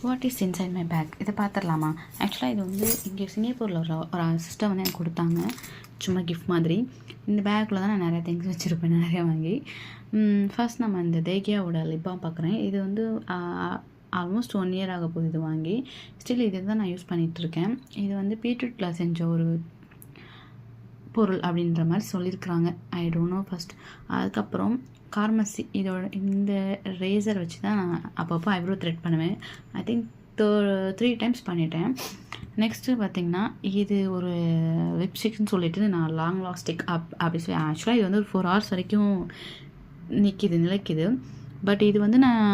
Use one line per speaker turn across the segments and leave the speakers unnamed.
What is inside my bag இதை பார்த்துடலாமா? ஆக்சுவலாக இது வந்து இங்கே சிங்கப்பூரில் ஒரு சிஸ்டர் வந்து எனக்கு கொடுத்தாங்க, சும்மா கிஃப்ட் மாதிரி. இந்த பேக்கில் தான் நான் நிறையா திங்ஸ் வச்சுருப்பேன், நிறையா வாங்கி. ஃபர்ஸ்ட் நம்ம இந்த தேகியாவோட லிப் பாம் பார்க்குறேன். இது வந்து ஆல்மோஸ்ட் 1 இயர் ஆக போகுது இது வாங்கி. ஸ்டில் இது தான் நான் யூஸ் பண்ணிகிட்ருக்கேன். இது வந்து பீட்ரூட்டில் செஞ்ச ஒரு பொருள் அப்படின்ற மாதிரி சொல்லியிருக்கிறாங்க. I don't know first. அதுக்கப்புறம் கார்மசி இதோட இந்த ரேசர் வச்சு தான் நான் அப்பப்போ ஐப்ரோ த்ரெட் பண்ணுவேன். ஐ திங்க் 3 டைம்ஸ் பண்ணிட்டேன். நெக்ஸ்ட்டு பார்த்திங்கன்னா இது ஒரு லிப்ஸ்டிக்னு சொல்லிட்டு நான் லாங் லாஸ்டிக் அப்படி சொல்லி ஆக்சுவலாக இது வந்து ஒரு 4 hours வரைக்கும் நிலைக்குது. பட் இது வந்து நான்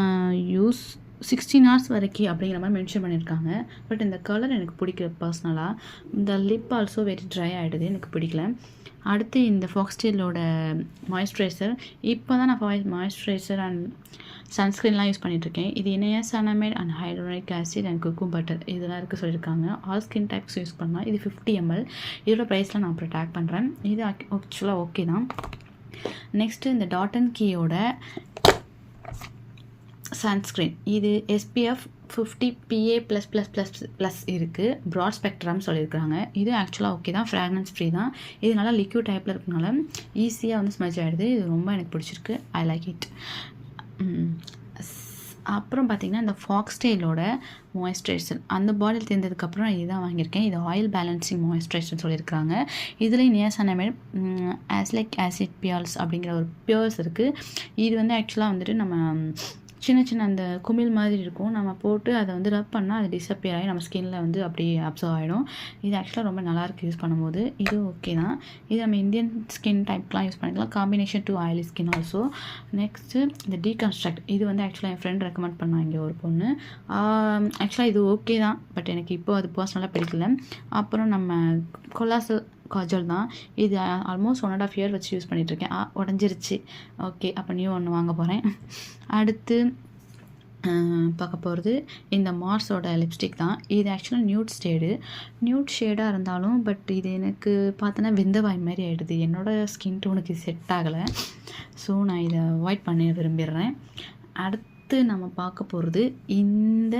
16 hours வரைக்கும் அப்படிங்கிற மாதிரி மென்ஷன் பண்ணியிருக்காங்க. பட் இந்த கலர் எனக்கு பிடிக்கல பர்சனலாக. இந்த லிப் ஆல்சோ வெரி ட்ரை ஆகிடுது, எனக்கு பிடிக்கல. அடுத்து இந்த ஃபாக்ஸ்டெயிலோட மாய்ஸ்சரைசர். இப்போ தான் நான் மாய்ஸ்சரைசர் அண்ட் சன்ஸ்க்ரீன்லாம் யூஸ் பண்ணிகிட்ருக்கேன். இது niacinamide and hyaluronic acid and kokum butter இதெல்லாம் இருக்குது சொல்லியிருக்காங்க. ஆல் ஸ்கின் டைப்ஸ் யூஸ் பண்ணலாம். இது 50 ml. இதோட ப்ரைஸ்லாம் நான் அப்புறம் டேக் பண்ணுறேன். இது ஆக்சுவலாக ஓகே தான். நெக்ஸ்ட்டு இந்த டாட் அண்ட் கீயோட சன்ஸ்க்ரீன். இது SPF 50 PA++++ இருக்குது. ப்ராட் ஸ்பெக்ட்ரம் சொல்லியிருக்காங்க. இது ஆக்சுவலாக ஓகே தான், ஃப்ராக்ரன்ஸ் ஃப்ரீ தான். இது நல்லா லிக்யூட் டைப்பில் இருக்கனால ஈஸியாக வந்து ஸ்மெஜ் ஆகிடுது. இது ரொம்ப எனக்கு பிடிச்சிருக்கு. I like it. அப்புறம் பார்த்திங்கன்னா இந்த ஃபாக்ஸ்டெயிலோட மாய்ஸ்சரைசர் அந்த பாட்டில் தேர்ந்ததுக்கப்புறம் இதுதான் வாங்கியிருக்கேன். இது ஆயில் பேலன்சிங் மாய்ஸ்சரைசர் சொல்லியிருக்காங்க. இதுலேயும் நியாசினமைட் ஆசிலிக் ஆசிட் பியர்ஸ் அப்படிங்கிற ஒரு பியர்ஸ் இருக்குது. இது வந்து ஆக்சுவலாக வந்துட்டு நம்ம சின்ன அந்த குமிழ் மாதிரி இருக்கும், நம்ம போட்டு அதை வந்து ரப் பண்ணால் அது டிஸப்பியர் ஆகி நம்ம ஸ்கின்னில் வந்து அப்படியே அப்சர்வ் ஆகிடும். இது ஆக்சுவலாக ரொம்ப நல்லாயிருக்கு யூஸ் பண்ணும்போது. இது ஓகே தான். இது நம்ம இந்தியன் ஸ்கின் டைப்லாம் யூஸ் பண்ணிக்கலாம். Combination to oily skin also. Next இந்த டீகன்ஸ்ட்ரக்ட். இது வந்து ஆக்சுவலாக என் ஃப்ரெண்ட் ரெக்கமெண்ட் பண்ணாங்க ஒரு பொண்ணு. ஆக்சுவலாக இது ஓகே தான், பட் எனக்கு இப்போது அது பர்சனலாக பிடிக்கல. அப்புறம் நம்ம கொலாசல் காஜல் தான். இது ஆல்மோஸ்ட் 1.5 year வச்சு யூஸ் பண்ணிகிட்ருக்கேன். உடஞ்சிருச்சு. ஓகே, அப்போ நியூ ஒன்று வாங்க போகிறேன். அடுத்து பார்க்க போகிறது இந்த மார்ஸோட லிப்ஸ்டிக் தான். இது ஆக்சுவலாக நியூட் ஷேடாக இருந்தாலும் பட் இது எனக்கு பார்த்தோன்னா வெந்தவாய் மாதிரி ஆகிடுது. என்னோடய ஸ்கின் டோனுக்கு செட் ஆகலை. ஸோ நான் இதை அவாய்ட் பண்ண விரும்பிடுறேன். அடுத்து நம்ம பார்க்க போகிறது இந்த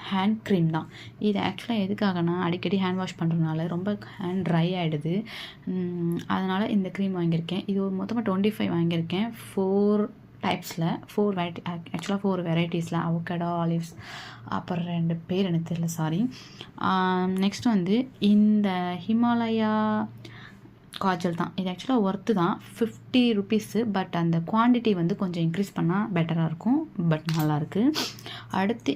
ஹேண்ட் க்ரீம் தான். இது ஆக்சுவலாக எதுக்காகனா அடிக்கடி ஹேண்ட் வாஷ் பண்ணுறதுனால ரொம்ப ஹேண்ட் ட்ரை ஆகிடுது. அதனால் இந்த க்ரீம் வாங்கியிருக்கேன். இது மொத்தமாக 25 வாங்கியிருக்கேன். 4 டைப்ஸில் 4 வெரைட்டி. ஆக்சுவலாக 4 வெரைட்டிஸில் அவகேடோ, ஆலிவ்ஸ், அப்புறம் 2 பேர் எனக்கு தெரியல, சாரி. நெக்ஸ்ட் வந்து இந்த ஹிமாலயா காஜல் தான். இது ஆக்சுவலாக ஒர்த்து தான், 50 rupees. பட் அந்த குவான்டிட்டி வந்து கொஞ்சம் இன்க்ரீஸ் பண்ணால் பெட்டராக இருக்கும். பட் நல்லாயிருக்கு. அடுத்து